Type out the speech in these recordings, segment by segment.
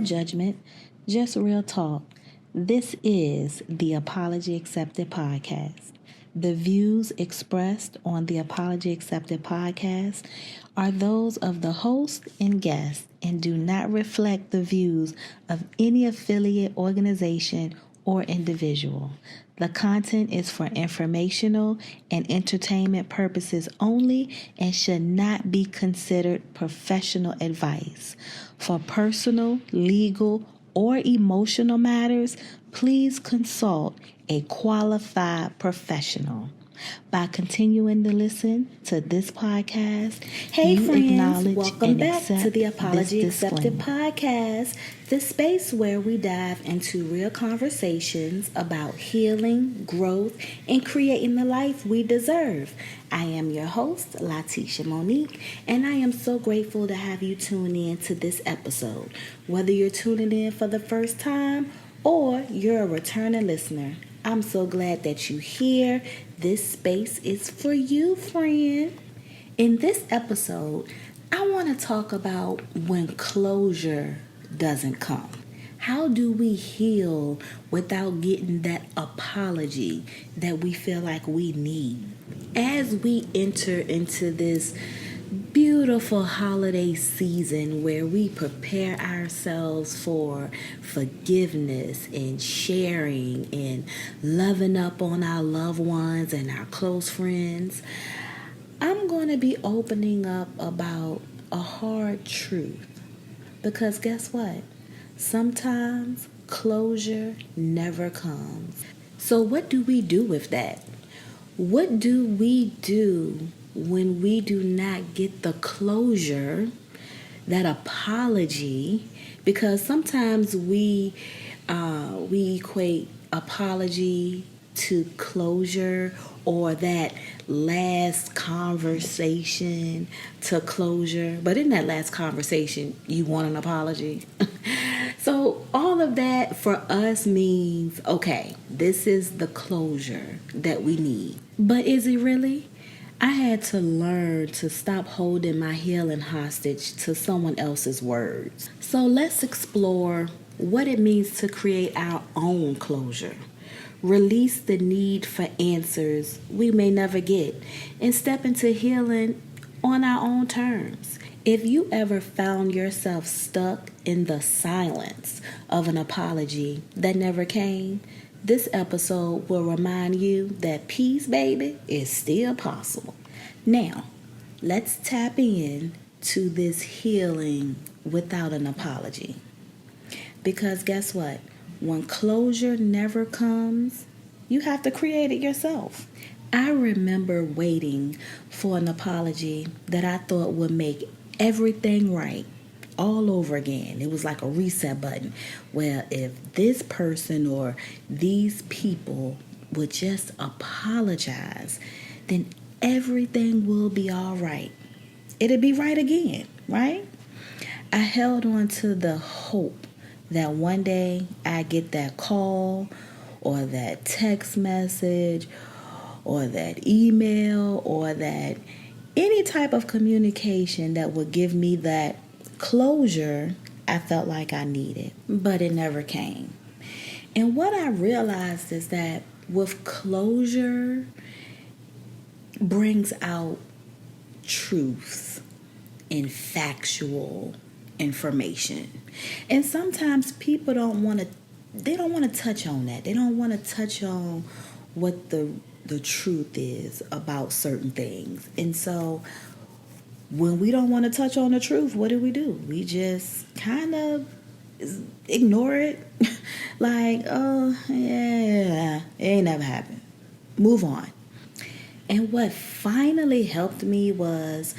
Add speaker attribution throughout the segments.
Speaker 1: judgment, just real talk. This is the Apology Accepted podcast. The views expressed on the Apology Accepted podcast are those of the host and guest and do not reflect the views of any affiliate organization or individual. The content is for informational and entertainment purposes only and should not be considered professional advice. For personal, legal, or emotional matters, please consult a qualified professional. By continuing to listen to this podcast,
Speaker 2: hey friends, welcome back to the Apology Accepted podcast, the space where we dive into real conversations about healing, growth, and creating the life we deserve. I am your host, LaTesha Monique, and I am so grateful to have you tune in to this episode. Whether you're tuning in for the first time or you're a returning listener, I'm so glad that you're here. This space is for you, friend. In this episode, I want to talk about when closure doesn't come. How do we heal without getting that apology that we feel like we need? As we enter into this beautiful holiday season where we prepare ourselves for forgiveness and sharing and loving up on our loved ones and our close friends, I'm going to be opening up about a hard truth. Because guess what? Sometimes closure never comes. So what do we do with that? What do we do when we do not get the closure, that apology? Because sometimes we equate apology to closure, or that last conversation to closure. But in that last conversation, you want an apology. So all of that for us means, okay, this is the closure that we need. But is it really? I had to learn to stop holding my healing hostage to someone else's words. So let's explore what it means to create our own closure. Release the need for answers we may never get and step into healing on our own terms. If you ever found yourself stuck in the silence of an apology that never came, this episode will remind you that peace, baby, is still possible. Now, let's tap in to this healing without an apology. Because guess what? When closure never comes, you have to create it yourself. I remember waiting for an apology that I thought would make everything right all over again. It was like a reset button. Well, if this person or these people would just apologize, then everything will be all right. It'll be right again, right? I held on to the hope that one day I get that call or that text message or that email or that any type of communication that would give me that closure I felt like I needed, but it never came. And what I realized is that with closure brings out truths and factual information. And sometimes people don't want to touch on that. They don't want to touch on what the truth is about certain things. And so when we don't want to touch on the truth, what do? We just kind of ignore it. Like, oh, yeah, it ain't never happened. Move on. And what finally helped me was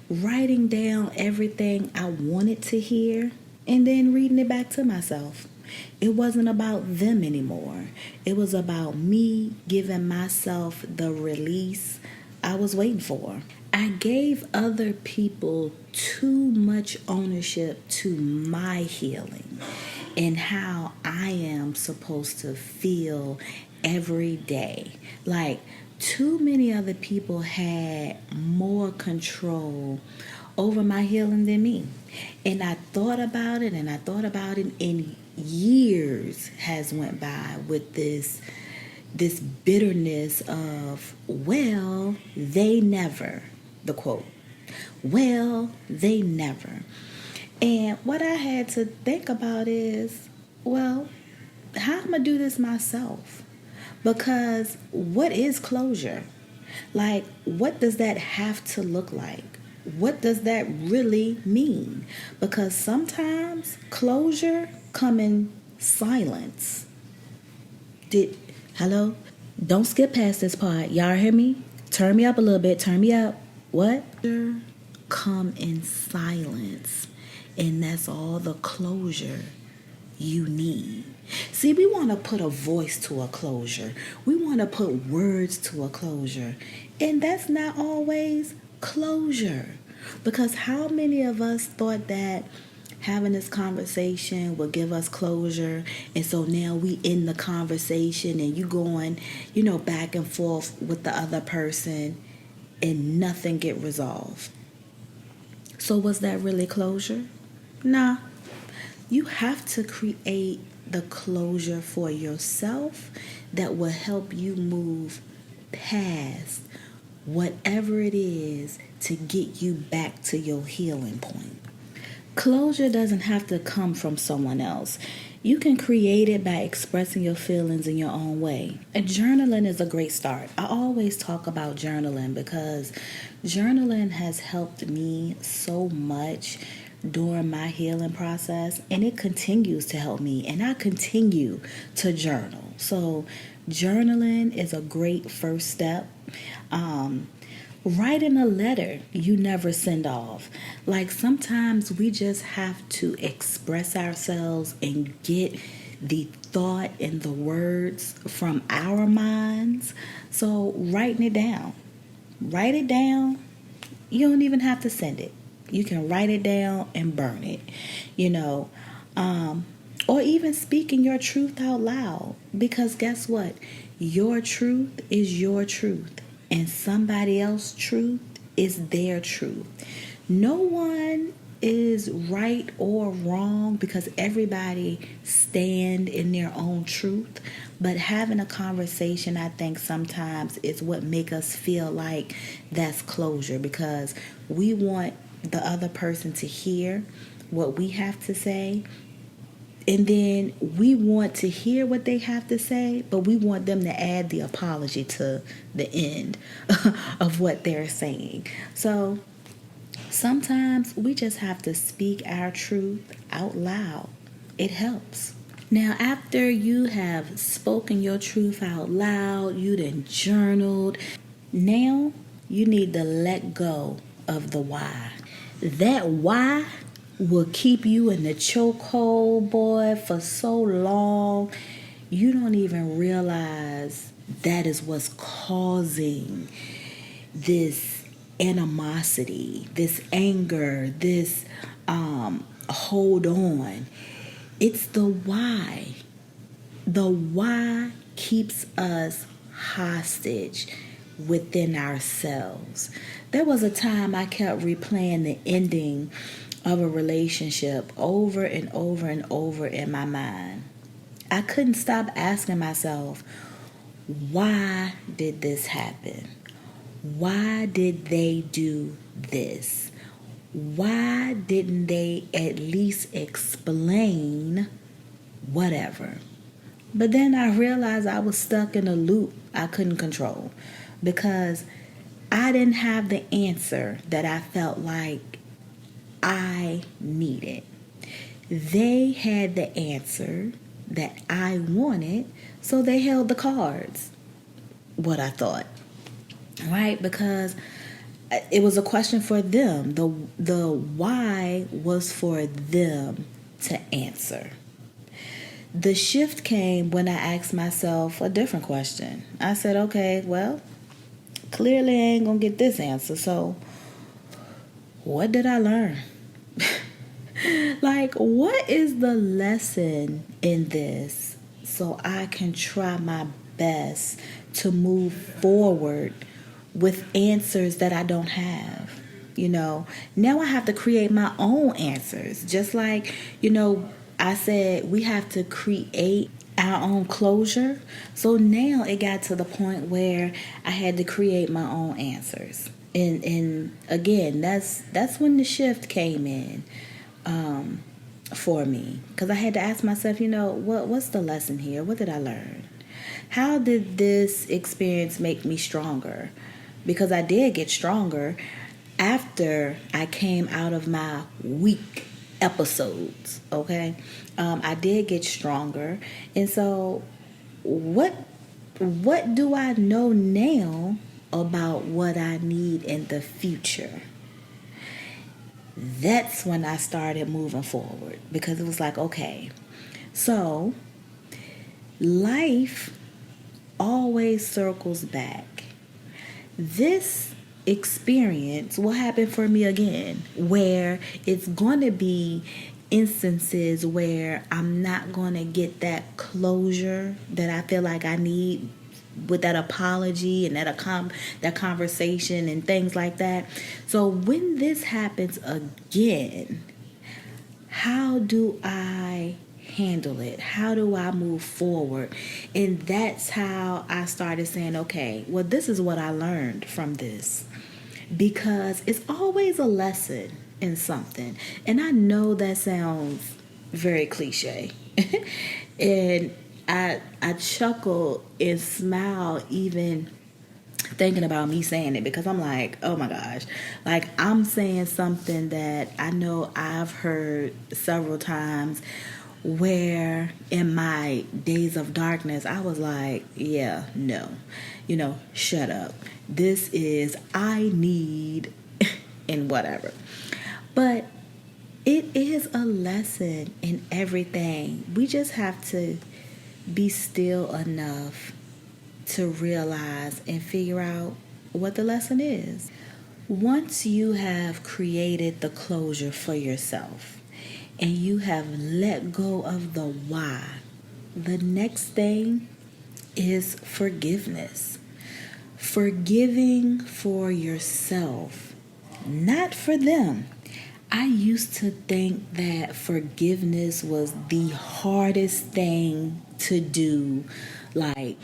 Speaker 2: writing down everything I wanted to hear and then reading it back to myself. It wasn't about them anymore. It was about me giving myself the release I was waiting for. I gave other people too much ownership to my healing and how I am supposed to feel every day. Like, too many other people had more control over my healing than me. And I thought about it and I thought about it, and years has went by with this bitterness of, well, they never, the quote, well, they never. And what I had to think about is, well, how am I going to do this myself? Because what is closure? Like, what does that have to look like? What does that really mean? Because sometimes closure come in silence. Hello? Don't skip past this part. Y'all hear me? Turn me up a little bit. Turn me up. What? Come in silence. And that's all the closure you need. See, we want to put a voice to a closure. We want to put words to a closure. And that's not always closure. Because how many of us thought that having this conversation will give us closure, and so now we in the conversation and you going, back and forth with the other person and nothing get resolved. So was that really closure? Nah. You have to create the closure for yourself that will help you move past whatever it is to get you back to your healing point. Closure doesn't have to come from someone else. You can create it by expressing your feelings in your own way. And journaling is a great start. I always talk about journaling because journaling has helped me so much during my healing process, and it continues to help me, and I continue to journal. So journaling is a great first step. Writing a letter you never send off. Like, sometimes we just have to express ourselves and get the thought and the words from our minds. So writing it down. Write it down. You don't even have to send it. You can write it down and burn it, or even speaking your truth out loud. Because guess what? Your truth is your truth, and somebody else's truth is their truth. No one is right or wrong because everybody stand in their own truth. But having a conversation, I think sometimes is what make us feel like that's closure, because we want the other person to hear what we have to say, and then we want to hear what they have to say, but we want them to add the apology to the end of what they're saying. So sometimes we just have to speak our truth out loud. It helps. Now, after you have spoken your truth out loud, you done journaled, now you need to let go of the why. That why will keep you in the chokehold, boy, for so long. You don't even realize that is what's causing this animosity, this anger, this hold on. It's the why. The why keeps us hostage within ourselves. There was a time I kept replaying the ending of a relationship over and over and over in my mind. I couldn't stop asking myself, why did this happen? Why did they do this? Why didn't they at least explain whatever? But then I realized I was stuck in a loop I couldn't control, because I didn't have the answer that I felt like I needed. They had the answer that I wanted, so they held the cards. What I thought, right? Because it was a question for them. The why was for them to answer. The shift came when I asked myself a different question. I said, okay, well, clearly I ain't gonna get this answer, so what did I learn? Like, what is the lesson in this, so I can try my best to move forward with answers that I don't have? Now I have to create my own answers. Just like, I said we have to create our own closure. So now it got to the point where I had to create my own answers. And again, that's when the shift came in for me, because I had to ask myself, what's the lesson here? What did I learn? How did this experience make me stronger? Because I did get stronger after I came out of my weak episodes, okay? I did get stronger. And so what do I know now about what I need in the future? That's when I started moving forward, because it was like, okay, so life always circles back. This experience will happen for me again, where it's going to be instances where I'm not going to get that closure that I feel like I need with that apology and that conversation and things like that. So when this happens again, how do I handle it? How do I move forward? And that's how I started saying, okay, well, this is what I learned from this, because it's always a lesson in something. And I know that sounds very cliche. And I chuckle and smile even thinking about me saying it, because I'm like, oh my gosh, like I'm saying something that I know I've heard several times, where in my days of darkness I was like, yeah, no, shut up, this is I need and whatever. But it is a lesson in everything. We just have to be still enough to realize and figure out what the lesson is. Once you have created the closure for yourself and you have let go of the why, the next thing is forgiveness. Forgiving for yourself, not for them. I used to think that forgiveness was the hardest thing to do, like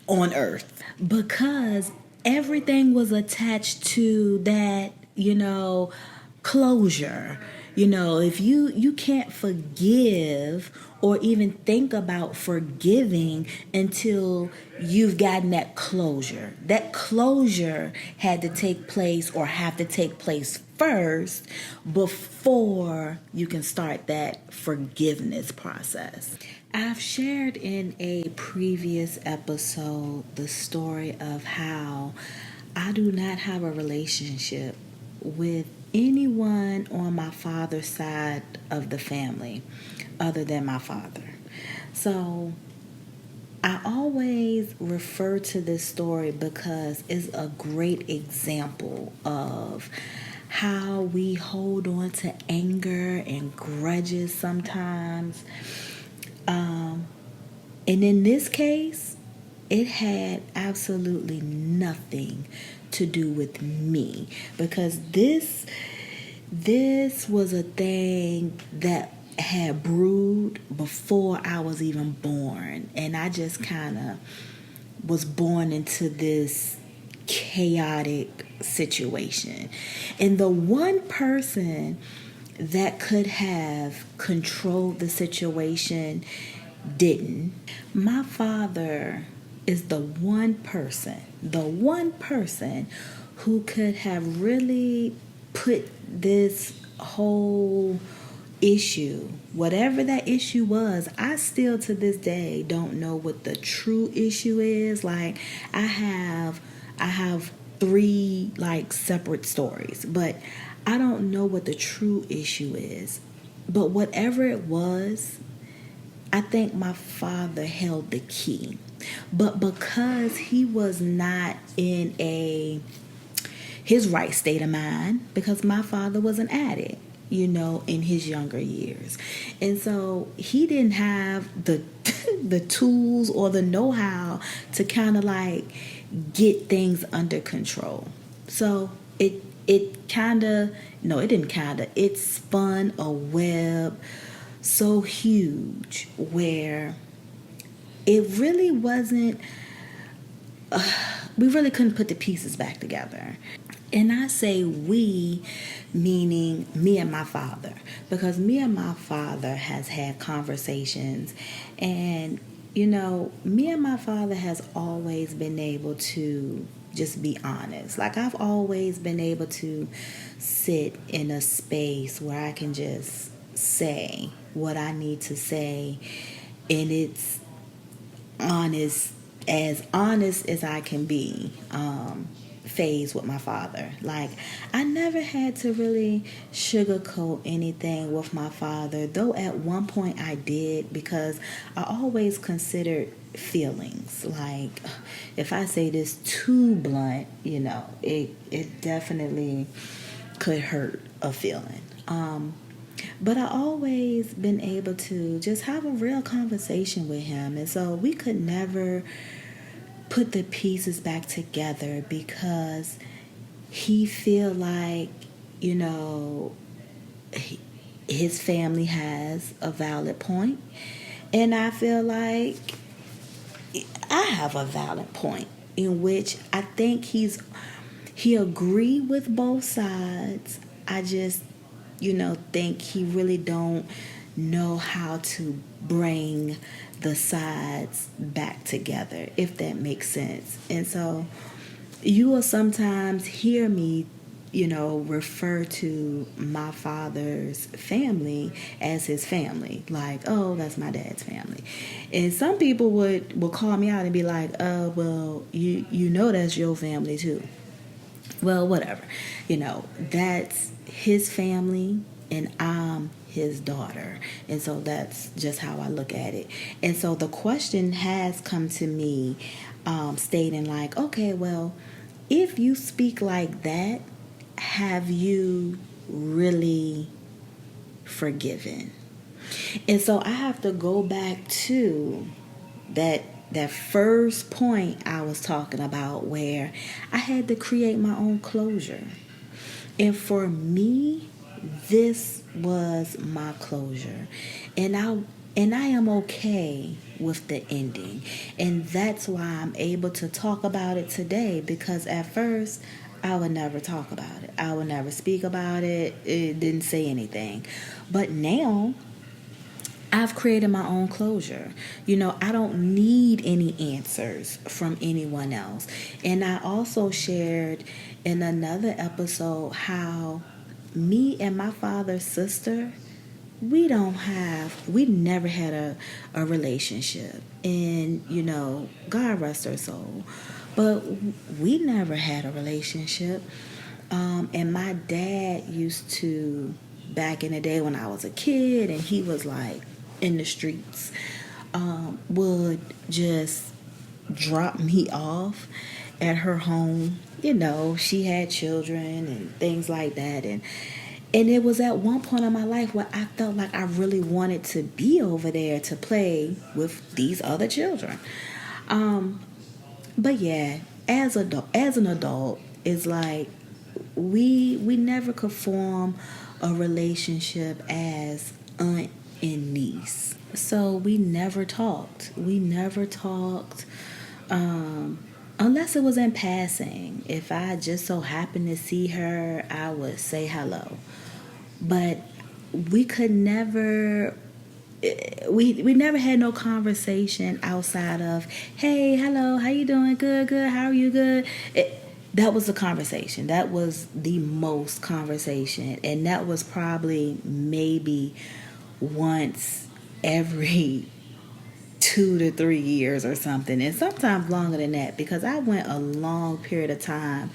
Speaker 2: on earth, because everything was attached to that, closure. If you can't forgive or even think about forgiving until you've gotten that closure. That closure had to take place, or have to take place first, before you can start that forgiveness process. I've shared in a previous episode the story of how I do not have a relationship with anyone on my father's side of the family other than my father. So I always refer to this story because it's a great example of how we hold on to anger and grudges sometimes. And in this case, it had absolutely nothing to do with me, because this was a thing that had brewed before I was even born, and I just kind of was born into this chaotic situation. And the one person that could have controlled the situation didn't. My father is the one person who could have really put this whole issue, whatever that issue was. I still to this day don't know what the true issue is. Like I have 3 like separate stories, but I don't know what the true issue is. But whatever it was, I think my father held the key. But because he was not in his right state of mind, because my father was an addict, in his younger years. And so he didn't have the the tools or the know-how to kind of like get things under control. So it it kind of, no, it didn't kind of, it spun a web so huge where it really wasn't, we really couldn't put the pieces back together. And I say we, meaning me and my father, because me and my father has had conversations, and me and my father has always been able to just be honest. Like, I've always been able to sit in a space where I can just say what I need to say, and it's honest as I can be. Phase with my father. Like, I never had to really sugarcoat anything with my father, though at one point I did, because I always considered feelings. Like, if I say this too blunt, it definitely could hurt a feeling. But I always been able to just have a real conversation with him, and so we could never put the pieces back together because he feel like, his family has a valid point, and I feel like I have a valid point, in which I think he agree with both sides. I just think he really don't know how to bring the sides back together, if that makes sense. And so you will sometimes hear me, refer to my father's family as his family. Like, oh, that's my dad's family. And some people will call me out and be like, well, you know that's your family too. Well, whatever. That's his family, and I'm his daughter. And so that's just how I look at it. And so the question has come to me, stating like, okay, well, if you speak like that, have you really forgiven? And so I have to go back to that first point I was talking about, where I had to create my own closure. And for me, this was my closure. And I am okay with the ending. And that's why I'm able to talk about it today, because at first I would never talk about it. I would never speak about it. It didn't say anything. But now I've created my own closure. I don't need any answers from anyone else. And I also shared in another episode how me and my father's sister, we never had a relationship. And, God rest her soul. But we never had a relationship. And my dad used to, back in the day when I was a kid and he was like in the streets, would just drop me off at her home. She had children and things like that. And it was at one point in my life where I felt like I really wanted to be over there to play with these other children. But yeah, as an adult, it's like we never could form a relationship as aunt and niece. So we never talked. Unless it was in passing. If I just so happened to see her, I would say hello. But we could never, we never had no conversation outside of, hey, hello, how you doing? Good, how are you? Good. That was the conversation. That was the most conversation. And that was probably maybe once every 2 to 3 years or something, and sometimes longer than that, because I went a long period of time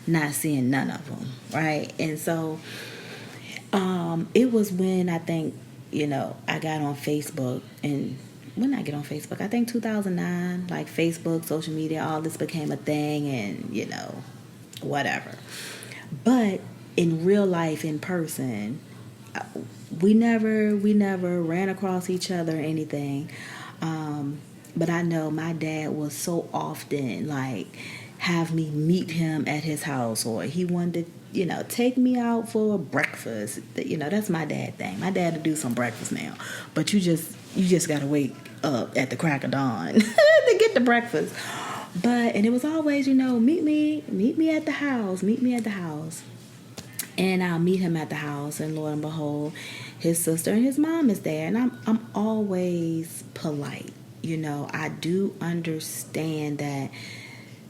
Speaker 2: not seeing none of them, right? And so it was when I think, I got on Facebook. And when I get on Facebook, I think 2009, like Facebook, social media, all this became a thing, and whatever. But in real life, in person, we never ran across each other or anything. But I know my dad was so often like have me meet him at his house, or he wanted to, take me out for breakfast. That's my dad thing. My dad to do some breakfast now, but you just gotta wake up at the crack of dawn to get the breakfast. And it was always, meet me at the house, and I'll meet him at the house, and Lord and behold, his sister and his mom is there, and I'm always polite. I do understand that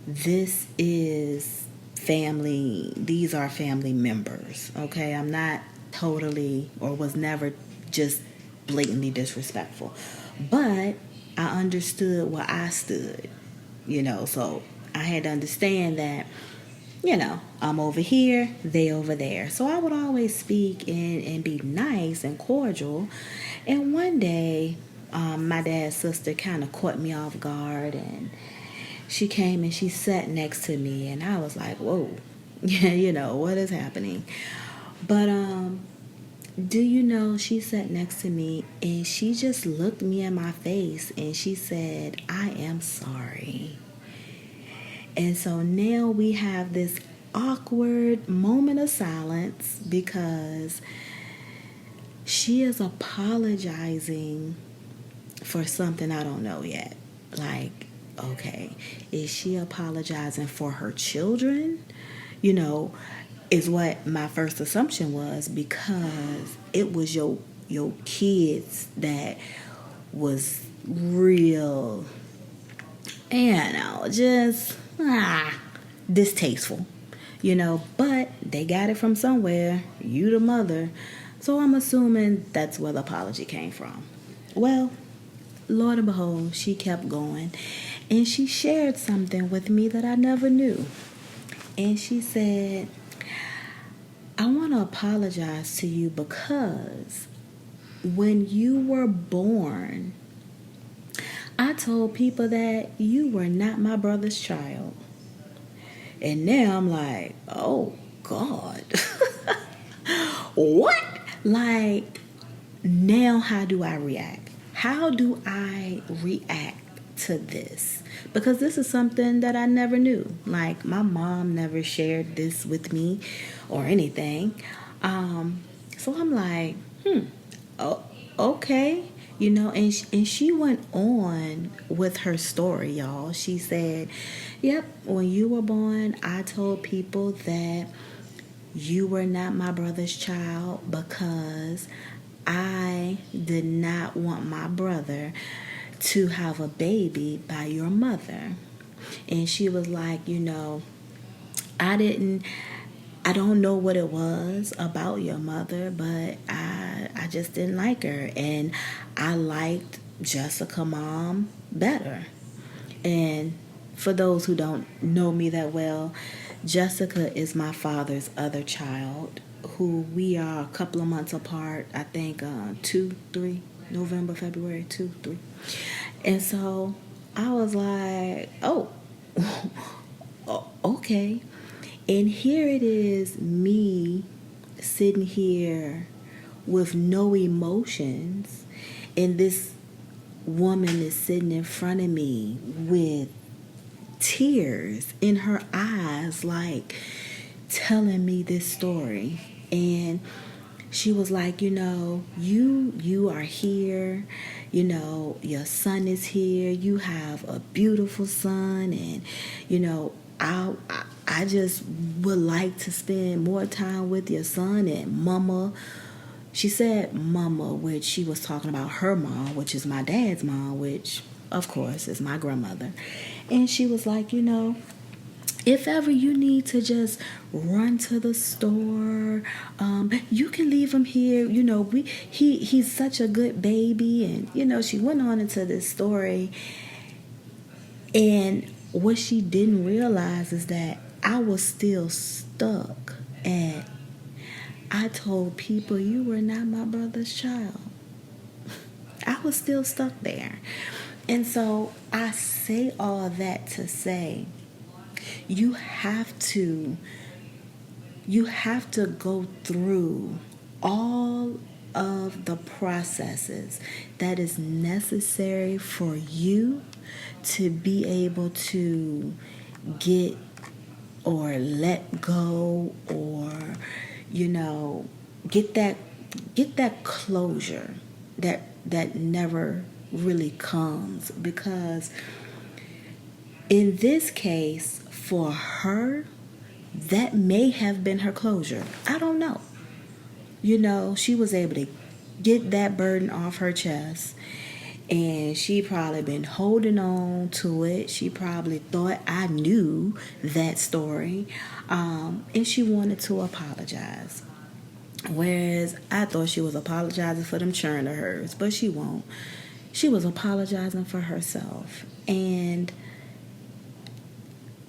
Speaker 2: this is family. These are family members, okay? I'm not totally, or was never just blatantly disrespectful. But I understood where I stood, so I had to understand that, I'm over here, they over there. So I would always speak and be nice and cordial. And one day, my dad's sister kind of caught me off guard, and she came and she sat next to me, and I was like, whoa, what is happening? But she sat next to me, and she just looked me in my face, and she said, I am sorry. And so now we have this awkward moment of silence because she is apologizing for something I don't know yet. Like, okay, is she apologizing for her children? Is what my first assumption was, because it was your kids that was real, just distasteful, but they got it from somewhere, you the mother, so I'm assuming that's where the apology came from. Well, Lord and behold, she kept going, and she shared something with me that I never knew. And she said, I want to apologize to you because when you were born, I told people that you were not my brother's child. And now I'm like, oh, God. What? Like, now how do I react? How do I react to this? Because this is something that I never knew. Like, my mom never shared this with me or anything. So I'm like, oh, okay. And she went on with her story, y'all. She said, yep, when you were born, I told people that you were not my brother's child because I did not want my brother to have a baby by your mother. And she was like, I don't know what it was about your mother, but I just didn't like her. And I liked Jessica mom better. And for those who don't know me that well, Jessica is my father's other child, who we are a couple of months apart. I think 2-3 November, February, 2-3. And so I was like, oh, okay. And here it is, me sitting here with no emotions, and this woman is sitting in front of me with tears in her eyes, like telling me this story. And she was like, you are here, your son is here, you have a beautiful son, and I just would like to spend more time with your son. And mama, she said mama, which she was talking about her mom, which is my dad's mom, which of course is my grandmother. And she was like, if ever you need to just run to the store, you can leave him here. He's such a good baby. And, she went on into this story. And what she didn't realize is that I was still stuck at, I told people you were not my brother's child. I was still stuck there. And so I say all that to say, you have to go through all of the processes that is necessary for you to be able to get or let go, or get that closure that never really comes. Because in this case, for her, that may have been her closure. I don't know. She was able to get that burden off her chest, and she probably been holding on to it. She probably thought I knew that story, and she wanted to apologize. Whereas I thought she was apologizing for them churn of hers, but she won't. She was apologizing for herself. And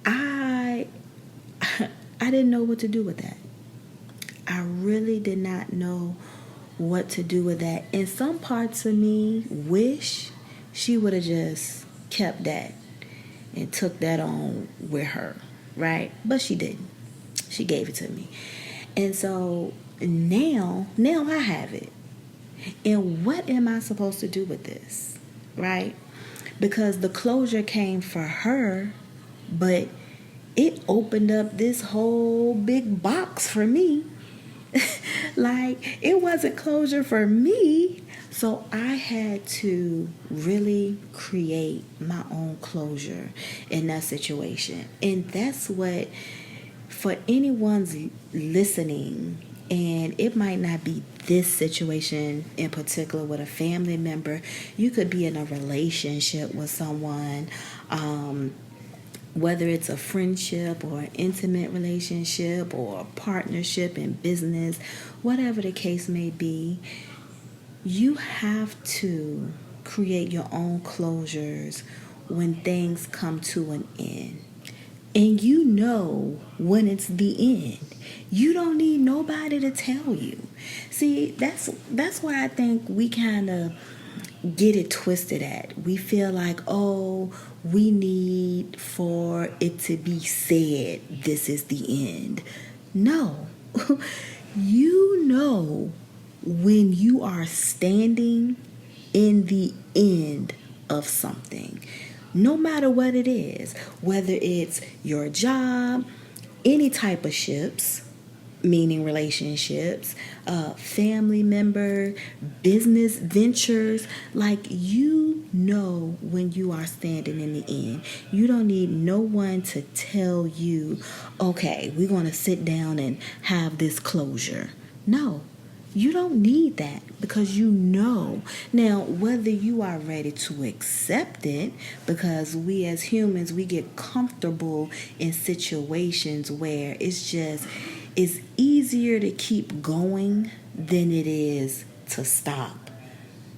Speaker 2: I didn't know what to do with that. I really did not know what to do with that. And some parts of me wish she would have just kept that and took that on with her, right? But she didn't. She gave it to me. And so now I have it. And what am I supposed to do with this, right? Because the closure came for her, but it opened up this whole big box for me. Like, it wasn't closure for me. So I had to really create my own closure in that situation. And that's what, for anyone's listening, and it might not be this situation in particular with a family member. You could be in a relationship with someone, whether it's a friendship or an intimate relationship or a partnership in business, whatever the case may be. You have to create your own closures when things come to an end. And you know when it's the end. You don't need nobody to tell you. See, that's why I think we kind of get it twisted at. We feel like, oh, we need for it to be said, this is the end. No. You know when you are standing in the end of something. No matter what it is, whether it's your job, any type of ships, meaning relationships, family member, business ventures, like, you know when you are standing in the end. You don't need no one to tell you, okay, we're going to sit down and have this closure. No. You don't need that, because you know. Now, whether you are ready to accept it, because we as humans, we get comfortable in situations where it's easier to keep going than it is to stop.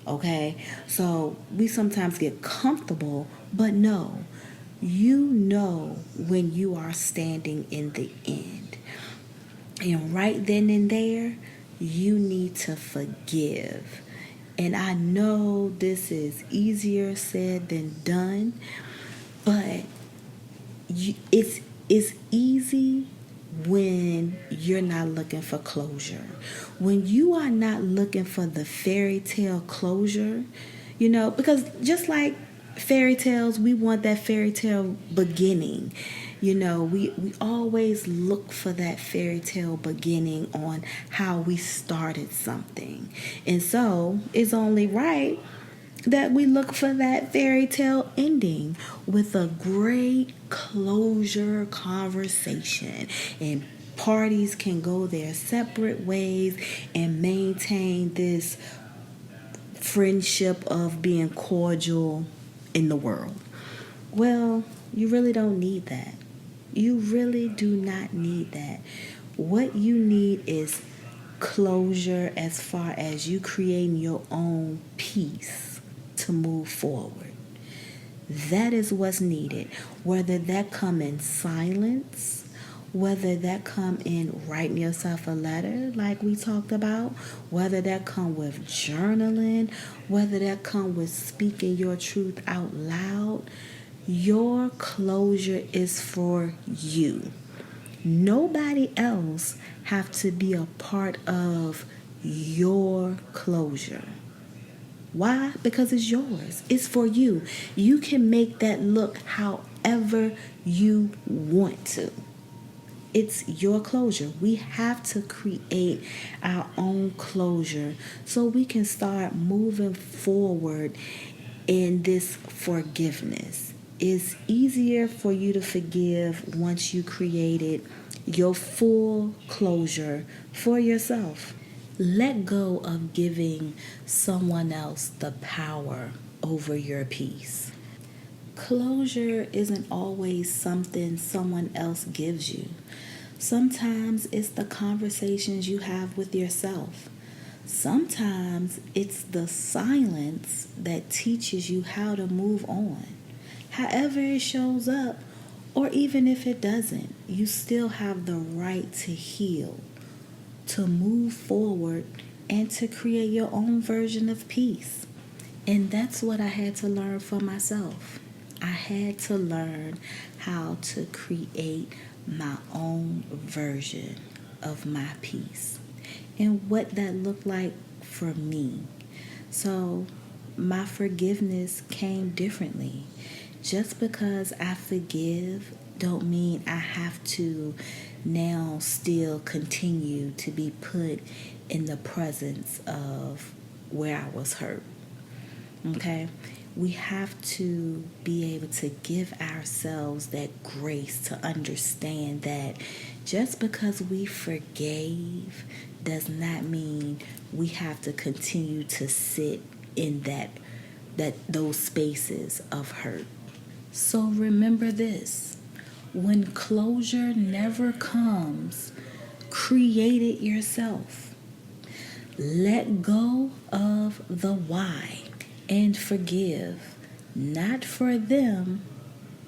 Speaker 2: Okay? So we sometimes get comfortable, but no. You know when you are standing in the end. And right then and there, you need to forgive. And I know this is easier said than done, but it's easy when you're not looking for closure. When you are not looking for the fairy tale closure, because just like fairy tales, we want that fairy tale beginning. We always look for that fairy tale beginning on how we started something. And so it's only right that we look for that fairy tale ending with a great closure conversation. And parties can go their separate ways and maintain this friendship of being cordial in the world. Well, you really don't need that. You really do not need that. What you need is closure as far as you creating your own peace to move forward. That is what's needed. Whether that come in silence, whether that come in writing yourself a letter like we talked about, whether that come with journaling, whether that come with speaking your truth out loud. Your closure is for you. Nobody else have to be a part of your closure. Why? Because it's yours. It's for you. You can make that look however however you want to. It's your closure. We have to create our own closure so we can start moving forward in this forgiveness. It's easier for you to forgive once you created your full closure for yourself. Let go of giving someone else the power over your peace. Closure isn't always something someone else gives you. Sometimes it's the conversations you have with yourself. Sometimes it's the silence that teaches you how to move on. However it shows up, or even if it doesn't, you still have the right to heal, to move forward, and to create your own version of peace. And that's what I had to learn for myself. I had to learn how to create my own version of my peace and what that looked like for me. So my forgiveness came differently. Just because I forgive don't mean I have to now still continue to be put in the presence of where I was hurt. Okay? We have to be able to give ourselves that grace to understand that just because we forgave does not mean we have to continue to sit in those spaces of hurt. So remember this: when closure never comes, create it yourself. Let go of the why and forgive, not for them,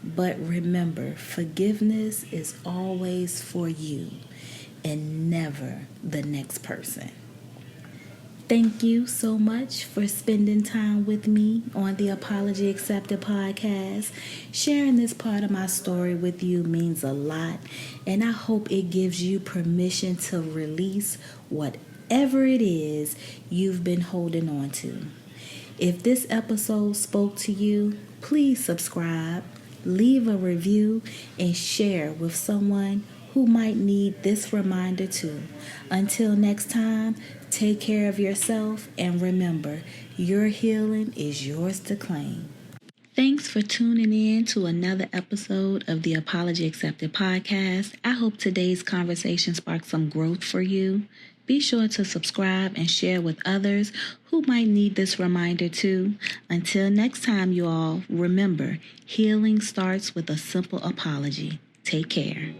Speaker 2: but remember, forgiveness is always for you and never the next person. Thank you so much for spending time with me on the Apology Accepted podcast. Sharing this part of my story with you means a lot, and I hope it gives you permission to release whatever it is you've been holding on to. If this episode spoke to you, please subscribe, leave a review, and share with someone who might need this reminder too. Until next time, take care of yourself and remember, your healing is yours to claim. Thanks for tuning in to another episode of the Apology Accepted podcast. I hope today's conversation sparked some growth for you. Be sure to subscribe and share with others who might need this reminder too. Until next time, you all, remember, healing starts with a simple apology. Take care.